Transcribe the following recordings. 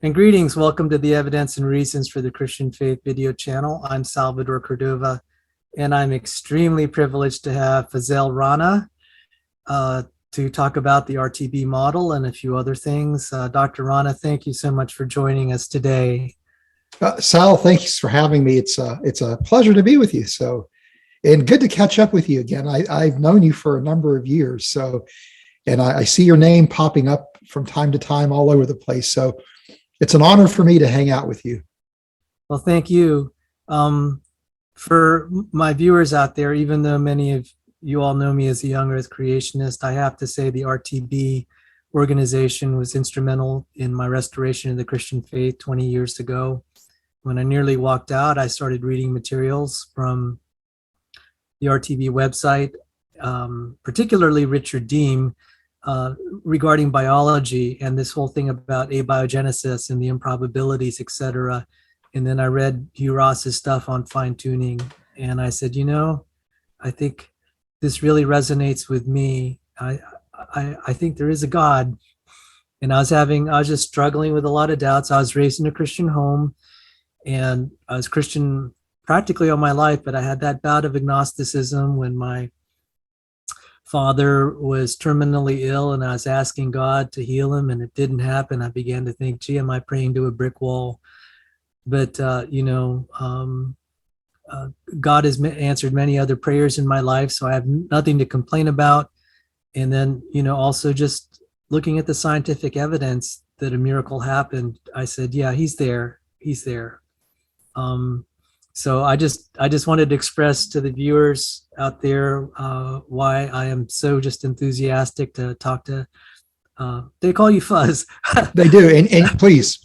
And greetings, welcome to the Evidence and Reasons for the Christian Faith video channel. I'm Salvador Cordova, and I'm extremely privileged to have Fazele Rana to talk about the RTB model and a few other things. Dr. Rana, thank you so much for joining us today. Sal, thanks for having me. It's a pleasure to be with you. And good to catch up with you again. I've known you for a number of years. And I see your name popping up from time to time all over the place. So it's an honor for me to hang out with you. Well, thank you. For my viewers out there, even though many of you all know me as a young Earth Creationist, I have to say the RTB organization was instrumental in my restoration of the Christian faith 20 years ago. When I nearly walked out, I started reading materials from the RTB website, particularly Richard Deem, regarding biology and this whole thing about abiogenesis and the improbabilities, etc. And then I read Hugh Ross's stuff on fine tuning, and I said, I think this really resonates with me. I think there is a God, and I was just struggling with a lot of doubts. I was raised in a Christian home, and I was Christian practically all my life, but I had that bout of agnosticism when my father was terminally ill and I was asking God to heal him and it didn't happen. I began to think, gee, am I praying to a brick wall? But, God has answered many other prayers in my life, so I have nothing to complain about. And then, also just looking at the scientific evidence that a miracle happened, I said, yeah, he's there. He's there. So I just wanted to express to the viewers out there why I am so just enthusiastic to talk to. They call you Fuzz. They do, and please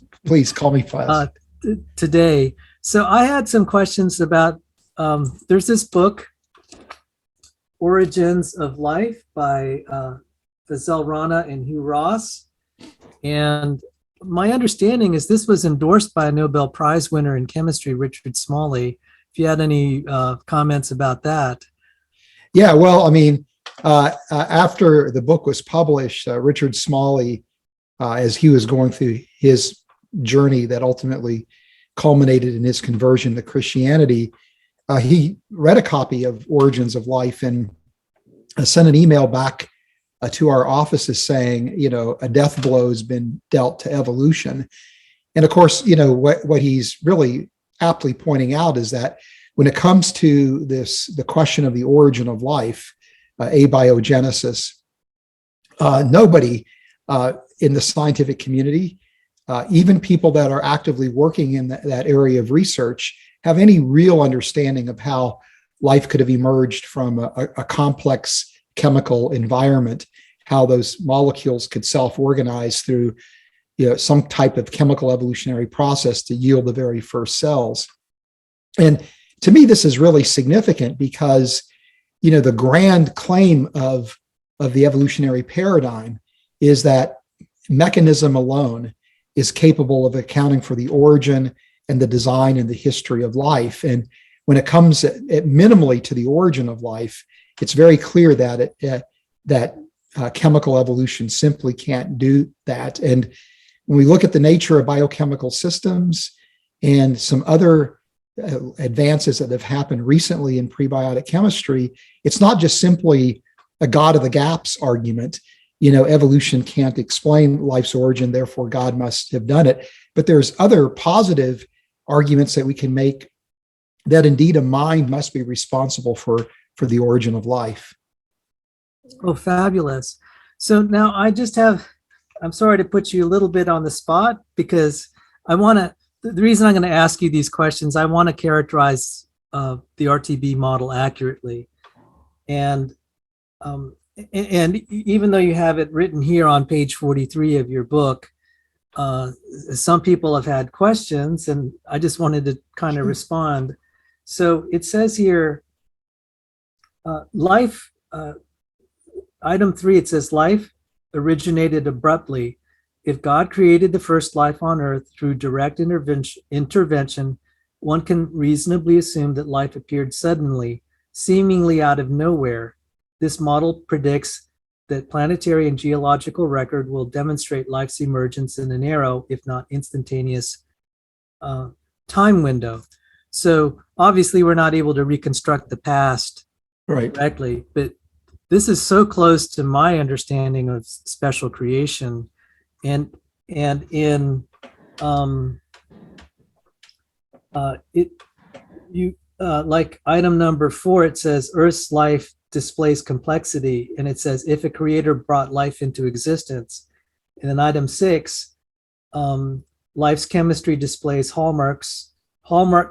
call me Fuzz today. So I had some questions about. There's this book, Origins of Life by Fazele Rana and Hugh Ross, and my understanding is this was endorsed by a Nobel Prize winner in chemistry, Richard Smalley. If you had any comments about that. Yeah, well, after the book was published, Richard Smalley, as he was going through his journey that ultimately culminated in his conversion to Christianity, he read a copy of Origins of Life and sent an email back to our offices saying, a death blow has been dealt to evolution. And of course, what he's really aptly pointing out is that when it comes to the question of the origin of life, abiogenesis, nobody in the scientific community, even people that are actively working in that area of research, have any real understanding of how life could have emerged from a complex chemical environment, how those molecules could self-organize through some type of chemical evolutionary process to yield the very first cells. And to me, this is really significant because the grand claim of the evolutionary paradigm is that mechanism alone is capable of accounting for the origin and the design and the history of life. And when it comes at minimally to the origin of life, it's very clear that chemical evolution simply can't do that. And when we look at the nature of biochemical systems and some other advances that have happened recently in prebiotic chemistry, it's not just simply a God of the gaps argument. Evolution can't explain life's origin, therefore God must have done it. But there's other positive arguments that we can make that indeed a mind must be responsible for the origin of life. Oh, fabulous. So now I'm sorry to put you a little bit on the spot because the reason I'm going to ask you these questions, I want to characterize the RTB model accurately. And even though you have it written here on page 43 of your book, some people have had questions and I just wanted to kind of respond. So it says here, life, item 3, it says life originated abruptly. If God created the first life on earth through direct intervention, one can reasonably assume that life appeared suddenly, seemingly out of nowhere. This model predicts that planetary and geological record will demonstrate life's emergence in a narrow, if not instantaneous, time window. So obviously we're not able to reconstruct the past Right. directly, but this is so close to my understanding of special creation. And in like item number 4, it says Earth's life displays complexity, and it says if a creator brought life into existence. And then item 6, life's chemistry displays hallmark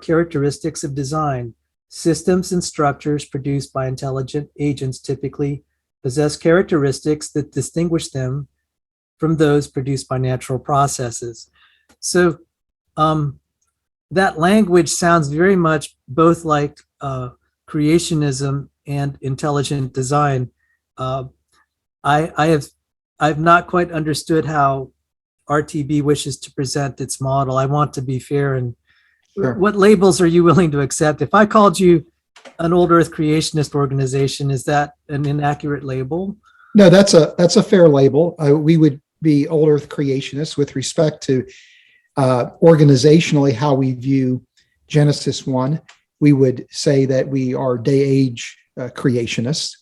characteristics of design. Systems and structures produced by intelligent agents typically possess characteristics that distinguish them from those produced by natural processes. So that language sounds very much both like creationism and intelligent design. I've not quite understood how RTB wishes to present its model. I want to be fair. And Sure. What labels are you willing to accept? If I called you an old Earth creationist organization, is that an inaccurate label? No, that's a fair label. We would be old Earth creationists with respect to organizationally how we view Genesis 1. We would say that we are day-age creationists,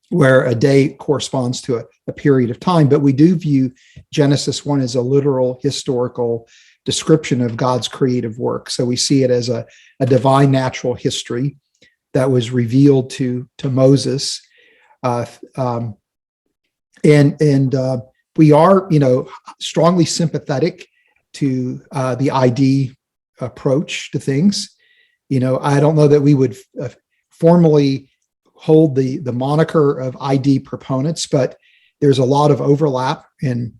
where a day corresponds to a period of time. But we do view Genesis 1 as a literal historical description of God's creative work. So we see it as a divine natural history that was revealed to Moses. And we are, strongly sympathetic to the ID approach to things. I don't know that we would formally hold the moniker of ID proponents, but there's a lot of overlap in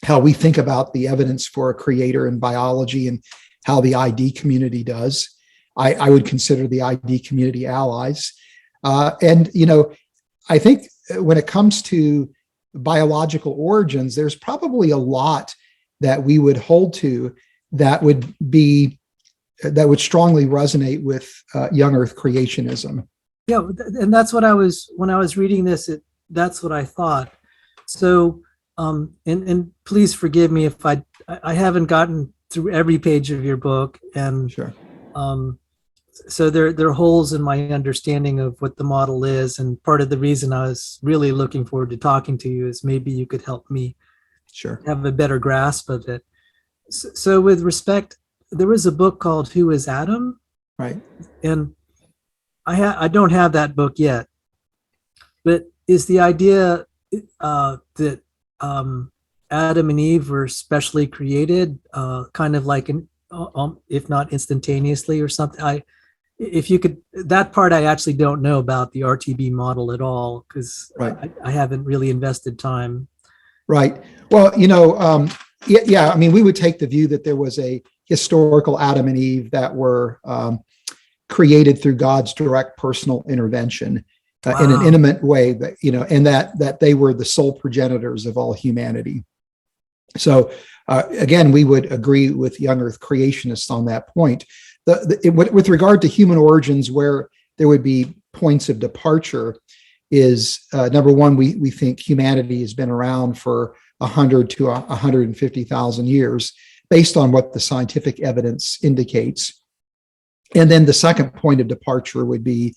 how we think about the evidence for a creator in biology and how the ID community does. I would consider the ID community allies. And I think when it comes to biological origins, there's probably a lot that we would hold to that would strongly resonate with young Earth creationism. Yeah, and that's what when I was reading this, that's what I thought. So, and please forgive me if I haven't gotten through every page of your book, and Sure. So there are holes in my understanding of what the model is, and part of the reason I was really looking forward to talking to you is maybe you could help me have a better grasp of it. So with respect, there was a book called Who is Adam? Right. And I don't have that book yet, but is the idea that Adam and Eve were specially created, kind of like if not instantaneously or something? If you could, that part I actually don't know about the RTB model at all, because I haven't really invested time. Right. Well, yeah. I mean, we would take the view that there was a historical Adam and Eve that were created through God's direct personal intervention in an intimate way, that and that they were the sole progenitors of all humanity. So again, we would agree with young Earth creationists on that point. With regard to human origins, where there would be points of departure, is number one, we think humanity has been around for 100 to 150,000 years, based on what the scientific evidence indicates. And then the second point of departure would be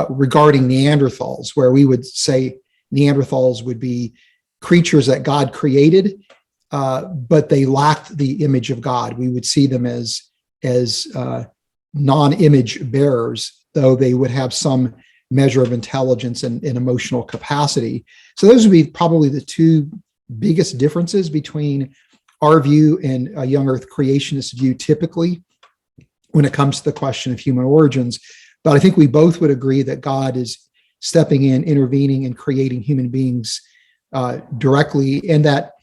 regarding Neanderthals, where we would say Neanderthals would be creatures that God created, but they lacked the image of God. We would see them as non-image bearers, though they would have some measure of intelligence and emotional capacity. So those would be probably the two biggest differences between our view and a young Earth creationist view typically when it comes to the question of human origins. But I think we both would agree that God is stepping in, intervening, and creating human beings directly, and that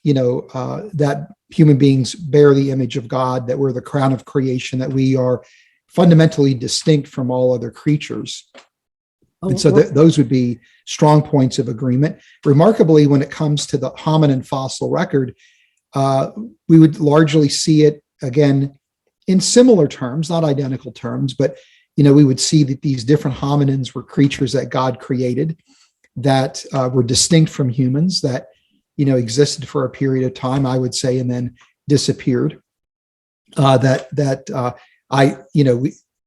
that human beings bear the image of God, that we're the crown of creation, that we are fundamentally distinct from all other creatures. And so those would be strong points of agreement. Remarkably, when it comes to the hominin fossil record, we would largely see it, again, in similar terms, not identical terms, but we would see that these different hominins were creatures that God created, that were distinct from humans that, existed for a period of time, I would say, and then disappeared.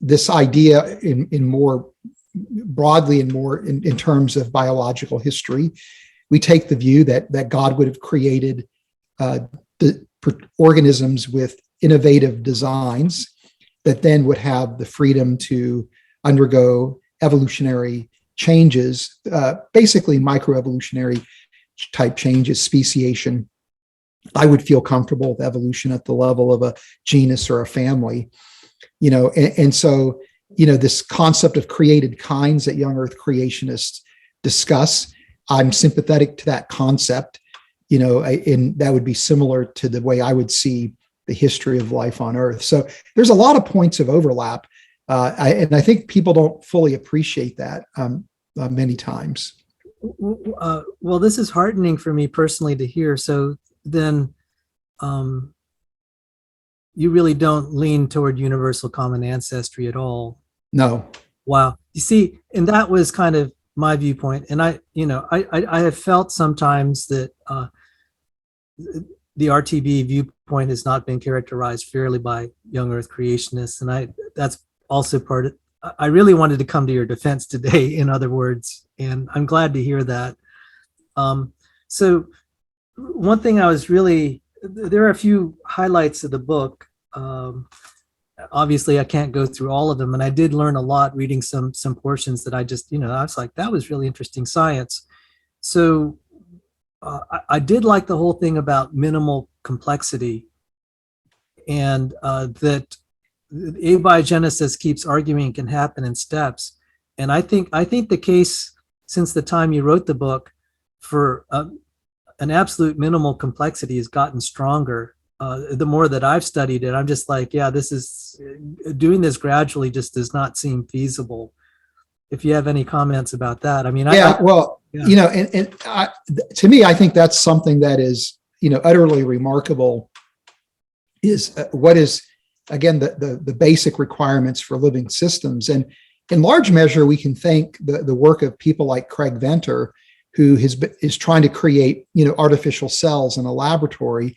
This idea in more broadly and more in terms of biological history, we take the view that God would have created the organisms with innovative designs that then would have the freedom to undergo evolutionary changes, basically microevolutionary type changes, speciation. I would feel comfortable with evolution at the level of a genus or a family, and so, this concept of created kinds that young Earth creationists discuss, I'm sympathetic to that concept, and that would be similar to the way I would see the history of life on Earth. So there's a lot of points of overlap, and I think people don't fully appreciate that many times. Well, this is heartening for me personally to hear. So then you really don't lean toward universal common ancestry at all. No. Wow. You see, and that was kind of my viewpoint. And I have felt sometimes that the RTB viewpoint has not been characterized fairly by young Earth creationists. And that's also part of, I really wanted to come to your defense today, in other words, and I'm glad to hear that. So one thing there are a few highlights of the book. Obviously I can't go through all of them, and I did learn a lot reading some portions that I just, I was like, that was really interesting science. So I did like the whole thing about minimal complexity, and that abiogenesis keeps arguing it can happen in steps. And I think the case since the time you wrote the book for an absolute minimal complexity has gotten stronger. The more that I've studied it, I'm just like, yeah, doing this gradually just does not seem feasible. If you have any comments about that, I mean, to me, I think that's something that is, utterly remarkable. Is what is, again, the basic requirements for living systems, and in large measure, we can thank the work of people like Craig Venter, who is trying to create, artificial cells in a laboratory.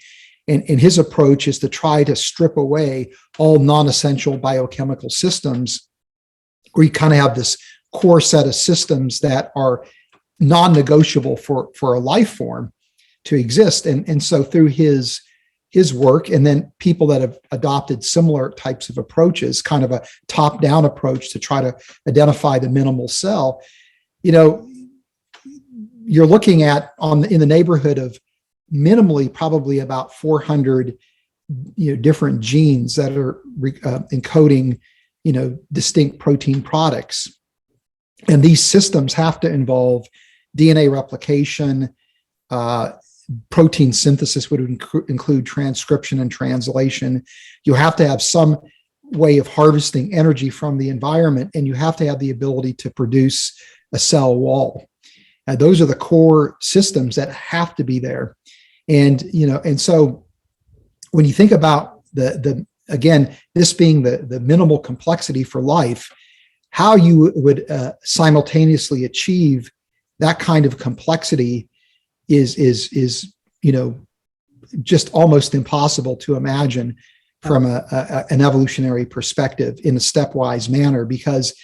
And his approach is to try to strip away all non-essential biochemical systems, where you kind of have this core set of systems that are non-negotiable for a life form to exist. And so through his work, and then people that have adopted similar types of approaches, kind of a top-down approach to try to identify the minimal cell, you're looking at in the neighborhood of minimally probably about 400 different genes that are encoding distinct protein products, and these systems have to involve DNA replication. Protein synthesis would include transcription and translation. You have to have some way of harvesting energy from the environment, and you have to have the ability to produce a cell wall. Those are the core systems that have to be there. And so when you think about again, this being the minimal complexity for life, how you would simultaneously achieve that kind of complexity is just almost impossible to imagine from an evolutionary perspective in a stepwise manner. Because,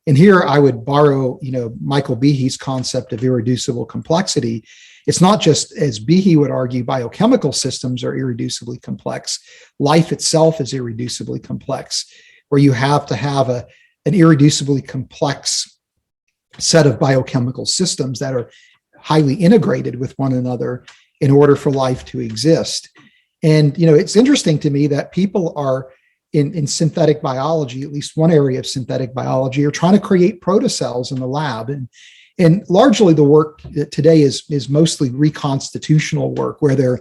and here I would borrow, Michael Behe's concept of irreducible complexity. It's not just, as Behe would argue, biochemical systems are irreducibly complex. Life itself is irreducibly complex, where you have to have an irreducibly complex set of biochemical systems that are highly integrated with one another in order for life to exist. And, it's interesting to me that people are in synthetic biology, at least one area of synthetic biology, are trying to create protocells in the lab. And largely the work today is mostly reconstitutional work, where they're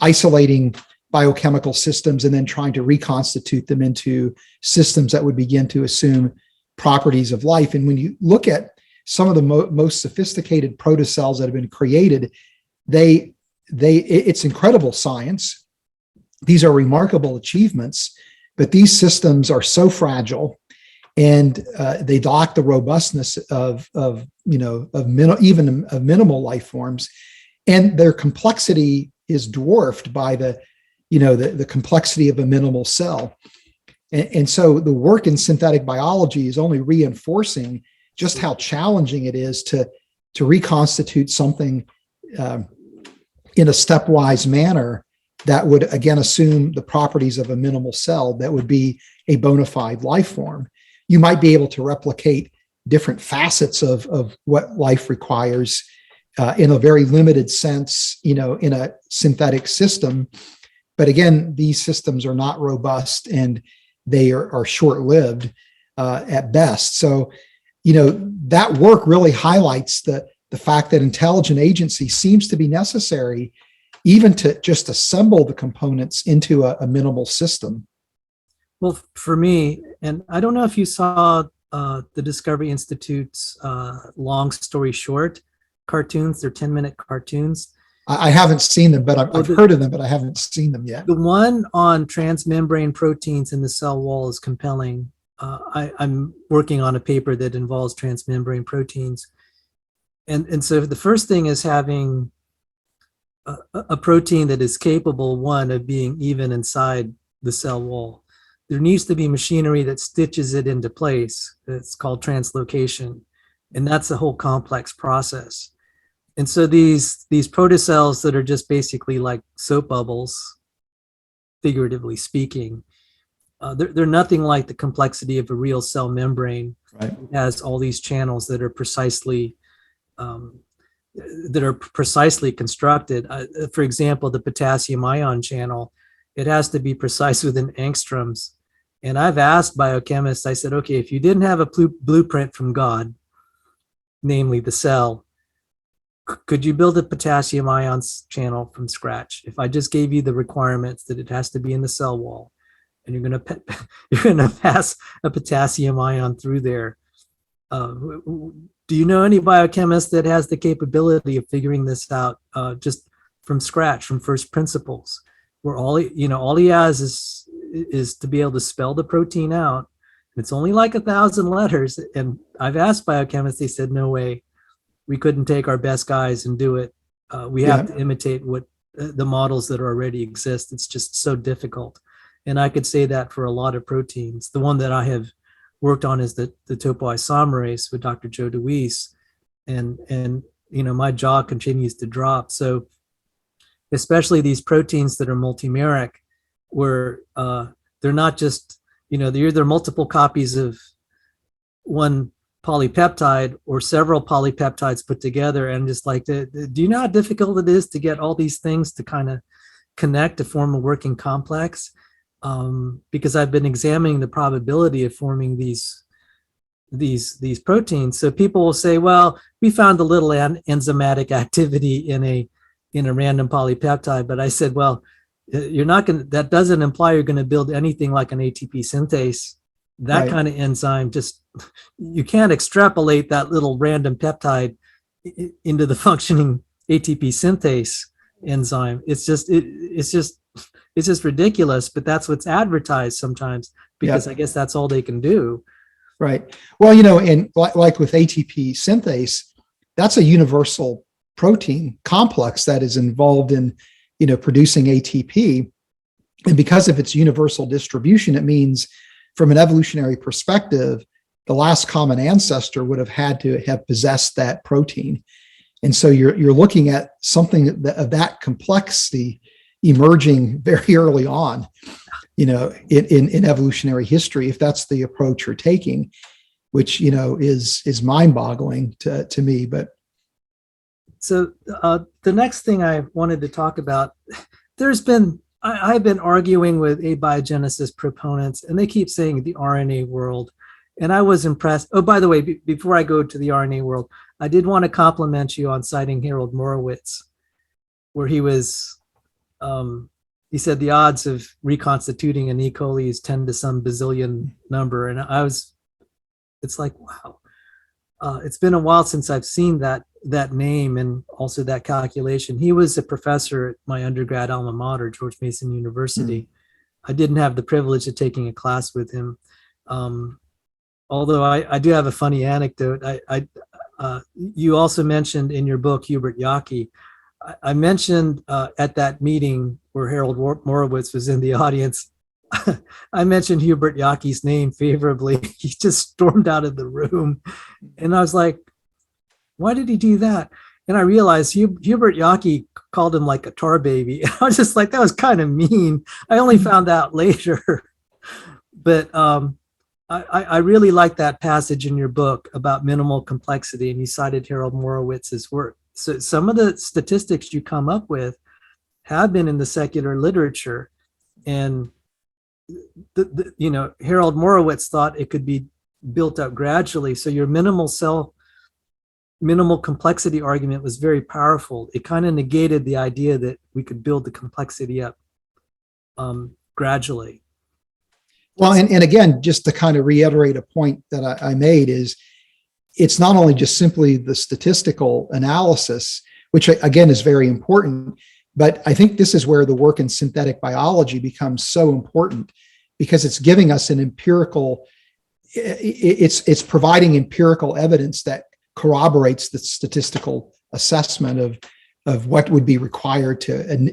isolating biochemical systems and then trying to reconstitute them into systems that would begin to assume properties of life. And when you look at some of the most sophisticated protocells that have been created, it's incredible science. These are remarkable achievements, but these systems are so fragile, and they lack the robustness of minimal life forms, and their complexity is dwarfed by the complexity of a minimal cell. And so the work in synthetic biology is only reinforcing just how challenging it is to reconstitute something in a stepwise manner that would, again, assume the properties of a minimal cell that would be a bona fide life form. You might be able to replicate different facets of what life requires in a very limited sense, in a synthetic system. But again, these systems are not robust, and they are short-lived at best. So, that work really highlights the fact that intelligent agency seems to be necessary even to just assemble the components into a minimal system. Well, for me, and I don't know if you saw the Discovery Institute's long story short cartoons, they're 10-minute cartoons. I haven't seen them, but I've heard of them, but I haven't seen them yet. The one on transmembrane proteins in the cell wall is compelling. I'm working on a paper that involves transmembrane proteins. And so the first thing is having a protein that is capable, one, of being even inside the cell wall. There needs to be machinery that stitches it into place. It's called translocation. And that's a whole complex process. And so these protocells that are just basically like soap bubbles, figuratively speaking, they're nothing like the complexity of a real cell membrane. Right. It has all these channels that are precisely constructed. For example, the potassium ion channel, it has to be precise within angstroms. And I've asked biochemists, I said, okay, if you didn't have a blueprint from God, namely the cell, could you build a potassium ions channel from scratch? If I just gave you the requirements that it has to be in the cell wall, and you're going to pass a potassium ion through there. Do you know any biochemist that has the capability of figuring this out just from scratch, from first principles, where all he has is to be able to spell the protein out? It's only like 1,000 letters, and I've asked biochemists. They said, no way, we couldn't take our best guys and do it. We have to imitate what the models that already exist. It's just so difficult. And I could say that for a lot of proteins. The one that I have worked on is the topoisomerase with Dr. Joe DeWeese. And my jaw continues to drop. So especially these proteins that are multimeric, where they're not just, they're either multiple copies of one polypeptide or several polypeptides put together. And just like, do you know how difficult it is to get all these things to kind of connect to form a working complex? Because I've been examining the probability of forming these proteins. So people will say, well, we found a little enzymatic activity in a random polypeptide. But I said, well, that doesn't imply you're going to build anything like an ATP synthase. That kind of enzyme, you can't extrapolate that little random peptide into the functioning ATP synthase enzyme. It's just ridiculous, but that's what's advertised sometimes, because I guess that's all they can do. Right. Well, and like with ATP synthase, that's a universal protein complex that is involved in, producing ATP. And because of its universal distribution, it means from an evolutionary perspective, the last common ancestor would have had to have possessed that protein. And so you're looking at something of that complexity emerging very early on, in evolutionary history, if that's the approach you're taking, which, is mind-boggling to me. But so the next thing I wanted to talk about, I've been arguing with abiogenesis proponents, and they keep saying the RNA world. And I was impressed. Oh, by the way, before I go to the RNA world, I did want to compliment you on citing Harold Morowitz, where he said the odds of reconstituting an E. coli is 10 to some bazillion number. And it's like, wow. It's been a while since I've seen that name and also that calculation. He was a professor at my undergrad alma mater, George Mason University. I didn't have the privilege of taking a class with him. although I do have a funny anecdote. You also mentioned in your book Hubert Yaki. I mentioned at that meeting where Harold Morowitz was in the audience, I mentioned Hubert Yaki's name favorably. He just stormed out of the room. And I was like, why did he do that? And I realized Hubert Yaki called him like a tar baby. And I was just like, that was kind of mean. I only found out later. But I really like that passage in your book about minimal complexity. And you cited Harold Morowitz's work. So some of the statistics you come up with have been in the secular literature. And Harold Morowitz thought it could be built up gradually. So your minimal complexity argument was very powerful. It kind of negated the idea that we could build the complexity up gradually. Well, and again, just to kind of reiterate a point that I made is it's not only just simply the statistical analysis, which again is very important, but I think this is where the work in synthetic biology becomes so important, because it's giving us an empirical, it's providing empirical evidence that corroborates the statistical assessment of what would be required to,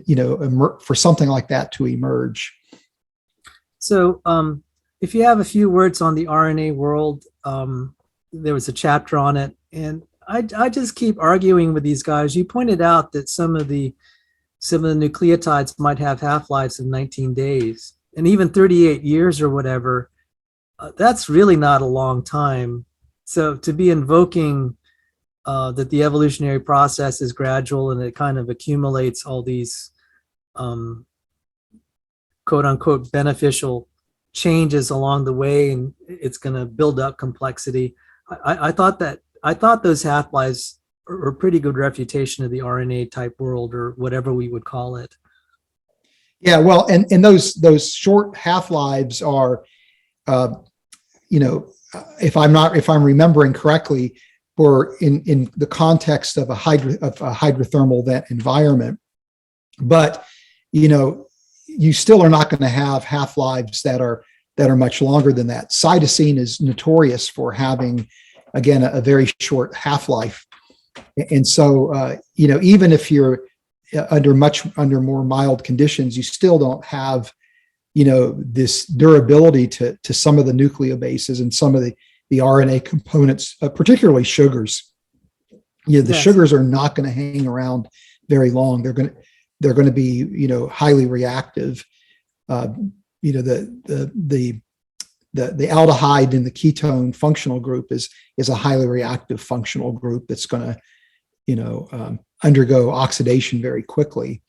for something like that to emerge. So if you have a few words on the RNA world, there was a chapter on it, and I just keep arguing with these guys. You pointed out that some of the nucleotides might have half-lives of 19 days and even 38 years or whatever. That's really not a long time. So to be invoking that the evolutionary process is gradual and it kind of accumulates all these quote unquote beneficial changes along the way, and it's going to build up complexity. I thought those half-lives are a pretty good refutation of the RNA type world, or whatever we would call it. Yeah, well, and those short half-lives are, if I'm remembering correctly, or in the context of a hydrothermal environment, but you still are not going to have half-lives that are much longer than that. Cytosine is notorious for having, again, a very short half-life. And so, even if you're under more mild conditions, you still don't have, this durability to some of the nucleobases and some of the RNA components, particularly sugars. The Yes. Sugars are not going to hang around very long. They're going to be, highly reactive. The aldehyde in the ketone functional group is a highly reactive functional group that's going to, undergo oxidation very quickly.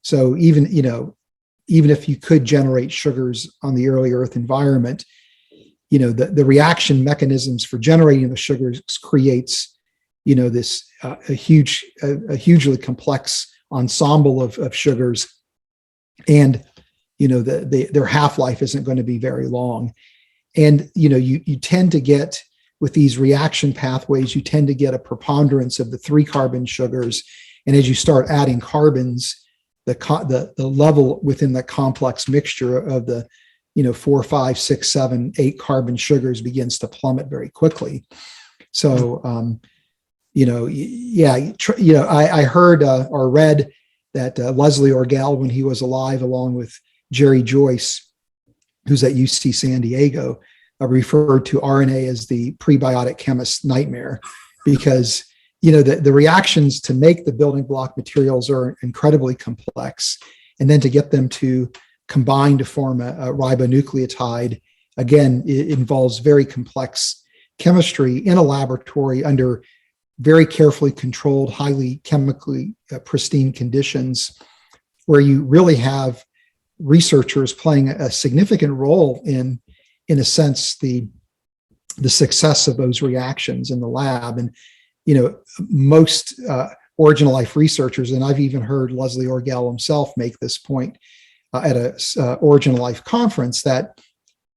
So even if you could generate sugars on the early Earth environment, the reaction mechanisms for generating the sugars creates, this a hugely complex ensemble of sugars, and their half-life isn't going to be very long. And you tend to get, with these reaction pathways, you tend to get a preponderance of the 3-carbon sugars, and as you start adding carbons, the level within the complex mixture of the 4, 5, 6, 7, 8 carbon sugars begins to plummet very quickly. So I heard or read that Leslie Orgel, when he was alive, along with Jerry Joyce, who's at UC San Diego, referred to RNA as the prebiotic chemist's nightmare, because the reactions to make the building block materials are incredibly complex, and then to get them to combine to form a ribonucleotide, again, it involves very complex chemistry in a laboratory under very carefully controlled, highly chemically pristine conditions, where you really have researchers playing a significant role in a sense, the success of those reactions in the lab. And most Origin of Life researchers, and I've even heard Leslie Orgel himself make this point at a Origin of Life conference, that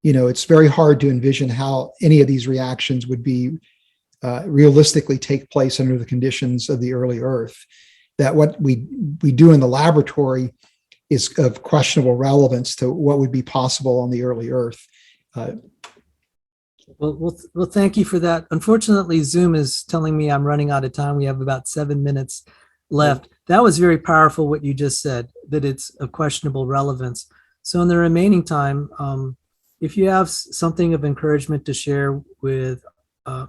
it's very hard to envision how any of these reactions would be realistically take place under the conditions of the early Earth. That what we do in the laboratory is of questionable relevance to what would be possible on the early Earth. Well, thank you for that. Unfortunately, Zoom is telling me I'm running out of time. We have about 7 minutes left. That was very powerful what you just said, that it's of questionable relevance. So in the remaining time, if you have something of encouragement to share with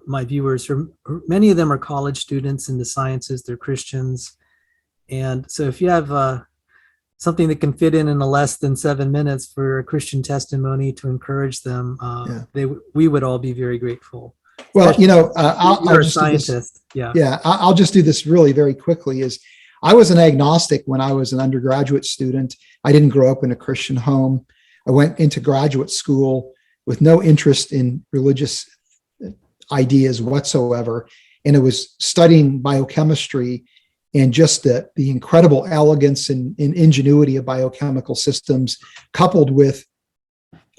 my viewers, or many of them are college students in the sciences, they're Christians. And so if you have something that can fit in a less than 7 minutes for a Christian testimony to encourage them, we would all be very grateful. Well, I'll a just scientist. I'll just do this really very quickly. Is I was an agnostic when I was an undergraduate student. I didn't grow up in a Christian home. I went into graduate school with no interest in religious ideas whatsoever. And it was studying biochemistry and just the incredible elegance and ingenuity of biochemical systems, coupled with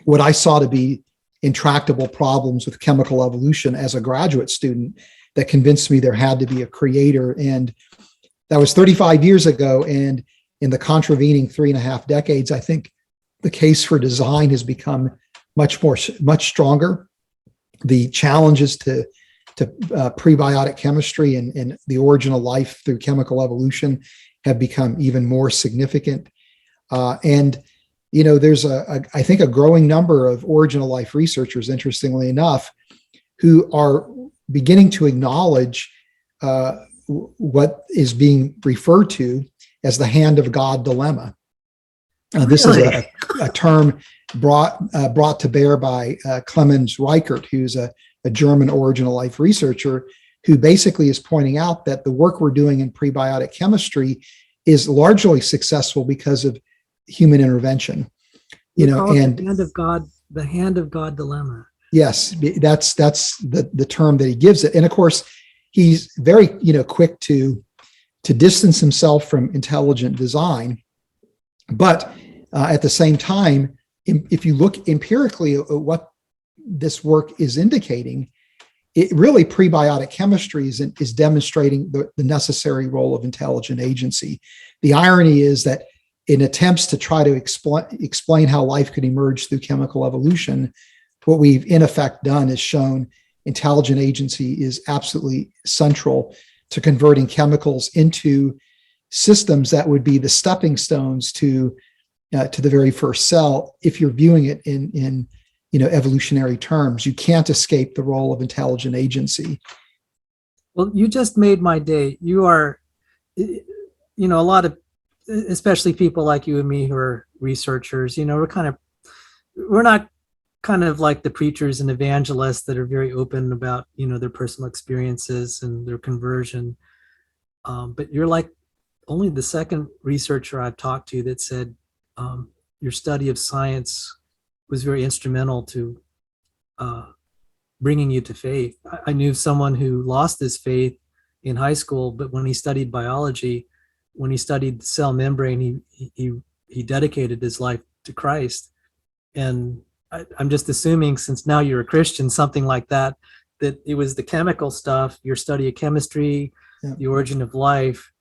what I saw to be intractable problems with chemical evolution as a graduate student, that convinced me there had to be a creator. And that was 35 years ago. And in the contravening 3.5 decades, I think the case for design has become much stronger. The challenges to prebiotic chemistry and the origin of life through chemical evolution have become even more significant. There's I think a growing number of origin of life researchers, interestingly enough, who are beginning to acknowledge what is being referred to as the hand of God dilemma. This is a term brought to bear by Clemens Reichert, who's a German origin of life researcher, who basically is pointing out that the work we're doing in prebiotic chemistry is largely successful because of human intervention. And the hand of God dilemma. Yes, that's the term that he gives it. And of course, he's very quick to distance himself from intelligent design, but at the same time, if you look empirically at what this work is indicating, it really prebiotic chemistry is demonstrating the necessary role of intelligent agency. The irony is that in attempts to try to explain how life could emerge through chemical evolution, what we've in effect done is shown intelligent agency is absolutely central to converting chemicals into systems that would be the stepping stones to the very first cell. If you're viewing it in evolutionary terms, you can't escape the role of intelligent agency. Well, you just made my day. You are, a lot of, especially people like you and me who are researchers, we're not kind of like the preachers and evangelists that are very open about, their personal experiences and their conversion. But you're like only the second researcher I've talked to that said your study of science was very instrumental to bringing you to faith. I knew someone who lost his faith in high school, but when he studied biology, when he studied the cell membrane, he dedicated his life to Christ. And I'm just assuming, since now you're a Christian, something like that it was the chemical stuff, your study of chemistry, the origin of life,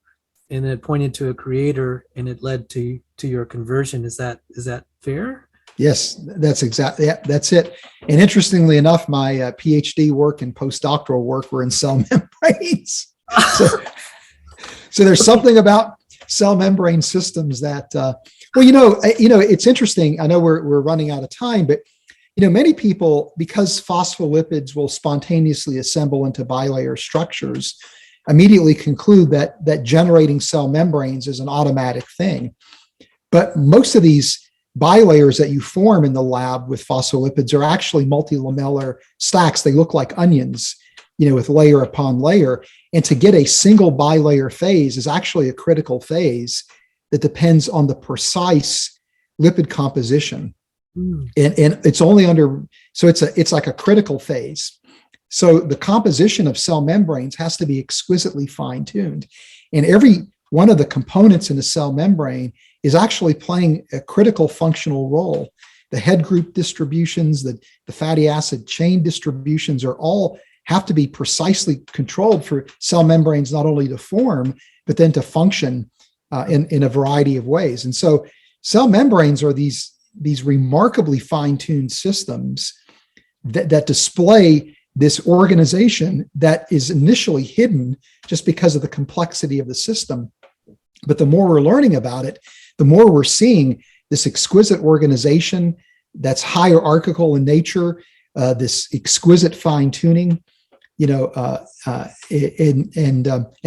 and it pointed to a creator, and it led to your conversion. Is that fair? Yes, that's exactly, that's it. And interestingly enough, my PhD work and postdoctoral work were in cell membranes. So there's something about cell membrane systems that, it's interesting. I know we're running out of time, but many people, because phospholipids will spontaneously assemble into bilayer structures, immediately conclude that generating cell membranes is an automatic thing. But most of these bilayers that you form in the lab with phospholipids are actually multilamellar stacks. They look like onions, with layer upon layer. And to get a single bilayer phase is actually a critical phase that depends on the precise lipid composition. And it's only so it's like a critical phase. So the composition of cell membranes has to be exquisitely fine-tuned. And every one of the components in the cell membrane is actually playing a critical functional role. The head group distributions, the fatty acid chain distributions have to be precisely controlled for cell membranes not only to form, but then to function in a variety of ways. And so cell membranes are these remarkably fine-tuned systems that display this organization that is initially hidden just because of the complexity of the system. But the more we're learning about it, the more we're seeing this exquisite organization that's hierarchical in nature, this exquisite fine tuning, and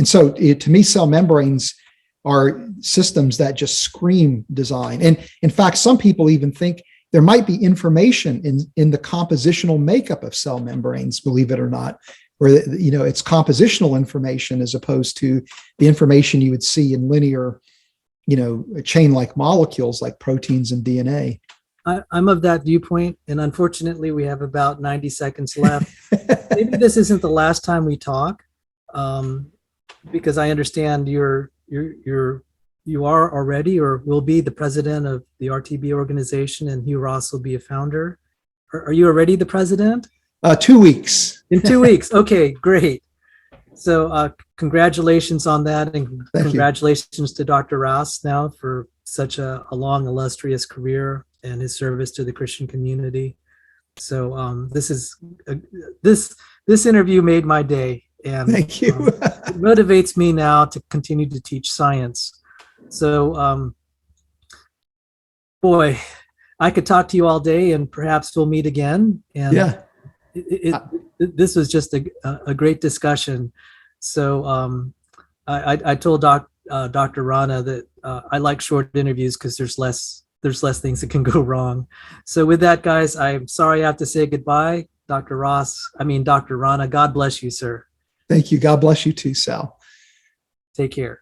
so to me, cell membranes are systems that just scream design. And in fact, some people even think there might be information in the compositional makeup of cell membranes, believe it or not, where, it's compositional information as opposed to the information you would see in linear, chain-like molecules like proteins and DNA. I'm of that viewpoint, and unfortunately, we have about 90 seconds left. Maybe this isn't the last time we talk, because I understand you are already or will be the president of the RTB organization, and Hugh Ross will be a founder. Are you already the president? 2 weeks. In 2 weeks. Okay, great. So congratulations on that, and congratulations to Dr. Ross now for such a long, illustrious career and his service to the Christian community. So this interview made my day, and thank you. It motivates me now to continue to teach science. So, boy, I could talk to you all day, and perhaps we'll meet again. And yeah, this was just a great discussion. So I told Dr. Rana that I like short interviews because there's less things that can go wrong. So with that, guys, I'm sorry I have to say goodbye. Dr. Rana, God bless you, sir. Thank you. God bless you too, Sal. Take care.